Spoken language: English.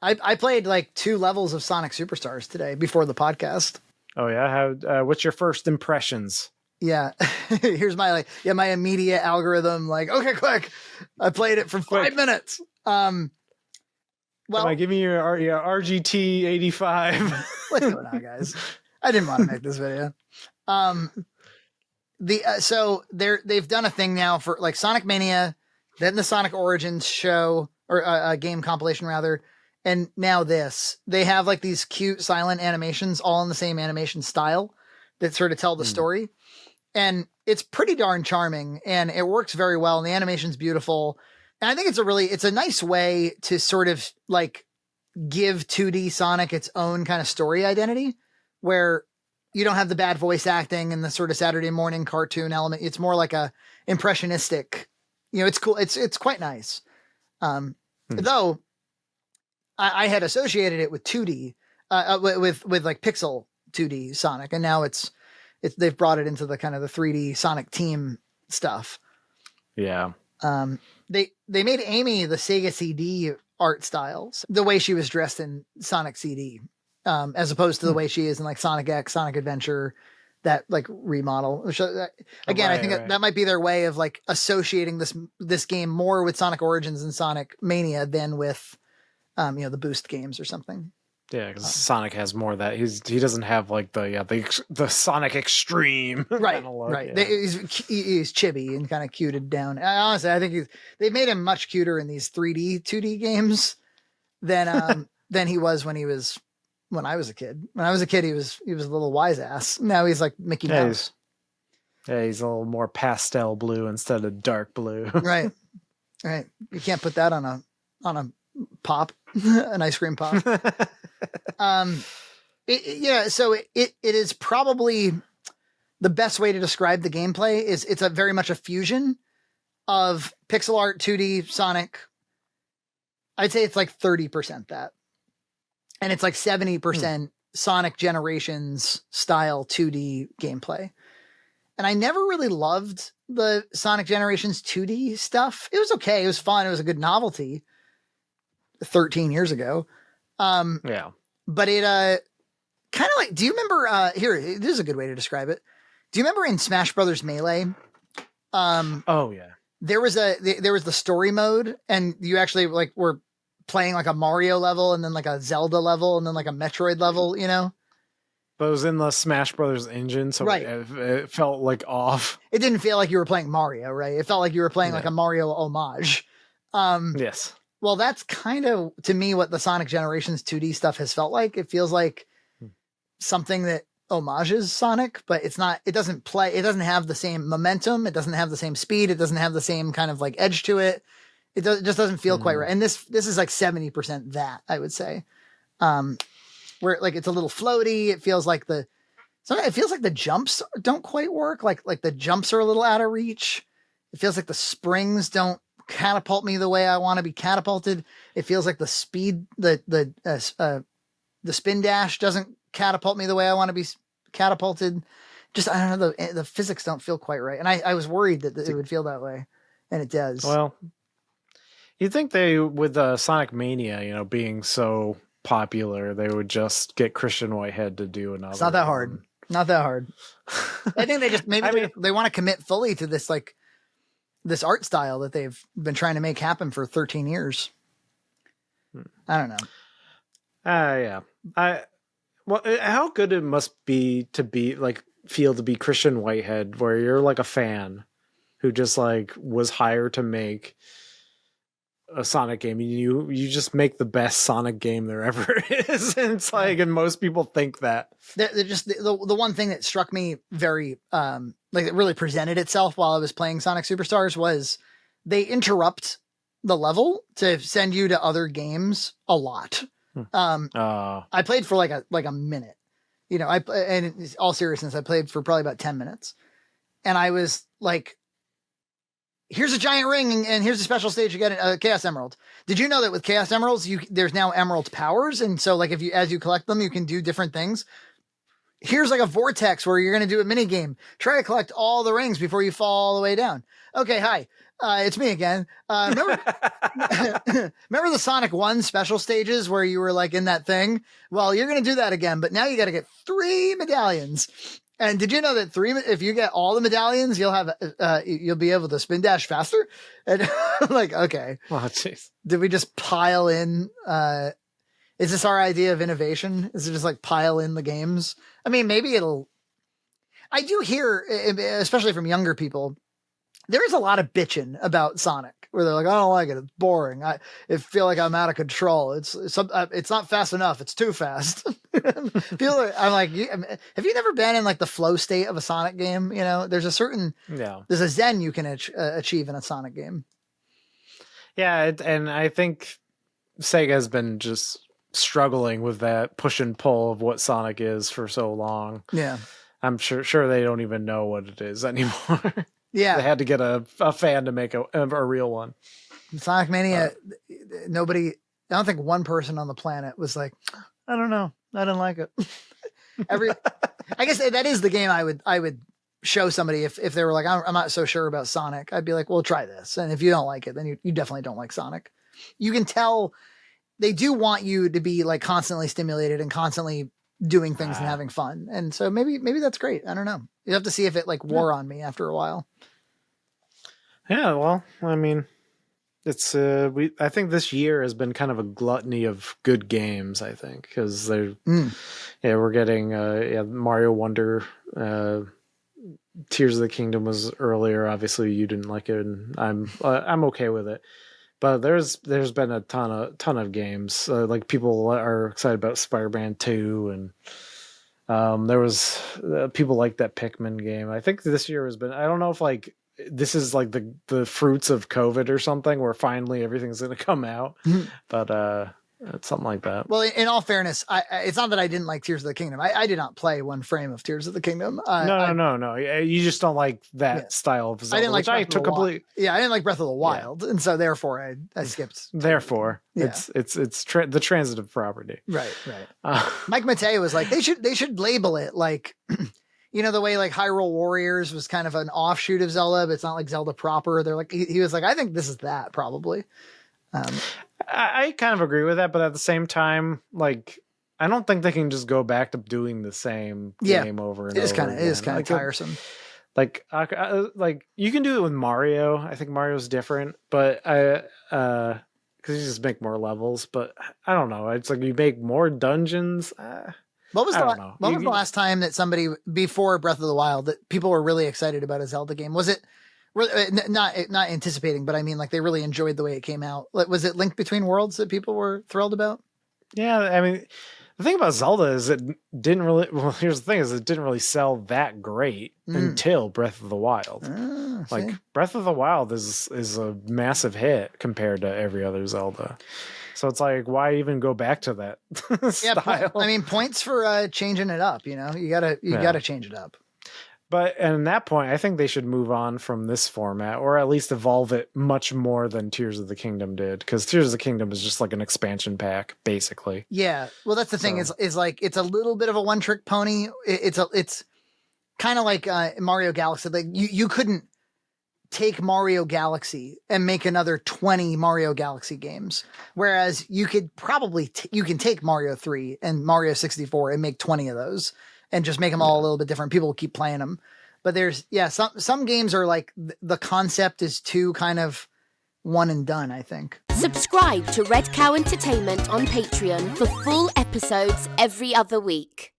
I played like 2 levels of Sonic Superstars today before the podcast. Oh yeah, how? What's your first impressions? Yeah, here's my my immediate algorithm. Like, okay, quick, I played it for 5 minutes. Well, come on, give me your RGT 85. What's going on, guys? I didn't want to make this video. So they've done a thing now for like Sonic Mania, then the Sonic Origins show or a game compilation rather, and now this. They have like these cute silent animations all in the same animation style that sort of tell the story. And it's pretty darn charming and it works very well. And the animation's beautiful. And I think it's a nice way to sort of like give 2D Sonic its own kind of story identity where you don't have the bad voice acting and the sort of Saturday morning cartoon element. It's more like a impressionistic, it's cool. It's quite nice. Though I had associated it with 2D, with like pixel 2D Sonic. And now they've brought it into the kind of the 3D Sonic Team stuff. Yeah. They made Amy the Sega CD art styles, the way she was dressed in Sonic CD, as opposed to the way she is in like Sonic X, Sonic Adventure, that like remodel. Again, I think that might be their way of like associating this game more with Sonic Origins and Sonic Mania than with, the Boost games or something. Yeah, because Sonic has more of that. He doesn't have like the Sonic Extreme. Right, look, right. Yeah. He's chibi and kind of cuted down. Honestly, I think they've made him much cuter in these 3D, 2D games than he was when I was a kid. When I was a kid, he was a little wise ass. Now he's like Mickey Mouse. He's a little more pastel blue instead of dark blue. Right. You can't put that on a pop, an ice cream pop. So it is probably the best way to describe the gameplay is it's very much a fusion of pixel art 2D Sonic. I'd say it's like 30% that. And it's like 70% Sonic Generations style 2D gameplay. And I never really loved the Sonic Generations 2D stuff. It was okay. It was fun. It was a good novelty 13 years ago. Yeah. But it kind of like, do you remember here, this is a good way to describe it. Do you remember in Smash Brothers Melee? Oh yeah. There was the story mode and you actually like were playing like a Mario level and then like a Zelda level and then like a Metroid level, But it was in the Smash Brothers engine, so right. it felt like off. It didn't feel like you were playing Mario, right? It felt like you were playing like a Mario homage. Yes. Well, that's kind of, to me, what the Sonic Generations 2D stuff has felt like. It feels like something that homages Sonic, but it doesn't have the same momentum. It doesn't have the same speed. It doesn't have the same kind of like edge to it. It just doesn't feel quite right. And this is like 70% that, I would say. Where like it's a little floaty. It feels like the jumps don't quite work. Like the jumps are a little out of reach. It feels like the springs don't catapult me the way I want to be catapulted. It feels like the speed, the spin dash doesn't catapult me the way I want to be catapulted. Just, I don't know, the physics don't feel quite right. And I was worried that it would feel that way. And it does. Well, you'd think with Sonic Mania, being so popular, they would just get Christian Whitehead to do another. It's not that hard. Not that hard. I think they just, they want to commit fully to this, like, this art style that they've been trying to make happen for 13 years. I don't know. Yeah. How good it must be to be Christian Whitehead, where you're like a fan who just like was hired to make a Sonic game. You just make the best Sonic game there ever is. And it's like, and most people think that. They're just the one thing that struck me very, like it really presented itself while I was playing Sonic Superstars was they interrupt the level to send you to other games a lot. I played for like a minute, and in all seriousness, I played for probably about 10 minutes and I was like, here's a giant ring and here's a special stage. You get a Chaos Emerald. Did you know that with Chaos Emeralds, there's now Emerald powers. And so like as you collect them, you can do different things. Here's like a vortex where you're going to do a mini game. Try to collect all the rings before you fall all the way down. Okay. Hi. It's me again. Remember, remember the Sonic 1 special stages where you were like in that thing? Well, you're going to do that again, but now you got to get 3 medallions. And did you know that if you get all the medallions, you'll be able to spin dash faster? And like, okay. Oh, jeez. Did we just pile in? Is this our idea of innovation? Is it just like pile in the games? I mean, maybe I do hear, especially from younger people, there is a lot of bitching about Sonic where they're like, I don't like it. It's boring. I feel like I'm out of control. It's not fast enough. It's too fast. I'm like, have you never been in like the flow state of a Sonic game? You know, there's a zen you can achieve in a Sonic game. Yeah. And I think Sega has been just struggling with that push and pull of what Sonic is for so long. Yeah. I'm sure they don't even know what it is anymore. Yeah, they had to get a fan to make a real one. Sonic Mania, nobody. I don't think one person on the planet was like, I don't know, I didn't like it. I guess that is the game I would show somebody if they were like, I'm not so sure about Sonic. I'd be like, well, try this, and if you don't like it, then you definitely don't like Sonic. You can tell they do want you to be like constantly stimulated and constantly doing things and having fun, and so maybe that's great. I don't know. You have to see if it like wore on me after a while. Yeah, well, I mean, it's I think this year has been kind of a gluttony of good games. I think because we're getting Mario Wonder, Tears of the Kingdom was earlier. Obviously, you didn't like it, and I'm okay with it. But there's been a ton of games. Like people are excited about Spider-Man 2, and there was people like that Pikmin game. I think this year has been. I don't know if like this is like the fruits of COVID or something, where finally everything's going to come out. But it's something like that. Well, in all fairness, it's not that I didn't like Tears of the Kingdom. I did not play one frame of Tears of the Kingdom. No. You just don't like that style of Zelda. I didn't like I took completely. Yeah, I didn't like Breath of the Wild, and so therefore I skipped. Therefore, it's the transitive property. Right. Mike Matei was like, they should label it like, you know, the way like Hyrule Warriors was kind of an offshoot of Zelda, but it's not like Zelda proper. They're like, he was like, I think this is that probably. I kind of agree with that, but at the same time, like, I don't think they can just go back to doing the same game over and over. It is kind of tiresome. Like you can do it with Mario. I think Mario's different, but because you just make more levels. But I don't know. It's like you make more dungeons. What was the last time that somebody before Breath of the Wild that people were really excited about a Zelda game? Was it? Not anticipating, but I mean, like they really enjoyed the way it came out. Like, was it Link Between Worlds that people were thrilled about? Yeah, I mean, the thing about Zelda is it didn't really. Well, here's the thing: is it didn't really sell that great until Breath of the Wild. Like Breath of the Wild is a massive hit compared to every other Zelda. So it's like, why even go back to that style? I mean, points for changing it up. You know, you gotta change it up. But at that point, I think they should move on from this format, or at least evolve it much more than Tears of the Kingdom did, because Tears of the Kingdom is just like an expansion pack, basically. Yeah, well, that's the thing. Is like it's a little bit of a one-trick pony. It's kind of like Mario Galaxy. Like you couldn't take Mario Galaxy and make another 20 Mario Galaxy games, whereas you could probably you can take Mario 3 and Mario 64 and make 20 of those. And just make them all a little bit different. People will keep playing them. But there's, some games are like the concept is too kind of one and done, I think. Subscribe to Red Cow Entertainment on Patreon for full episodes every other week.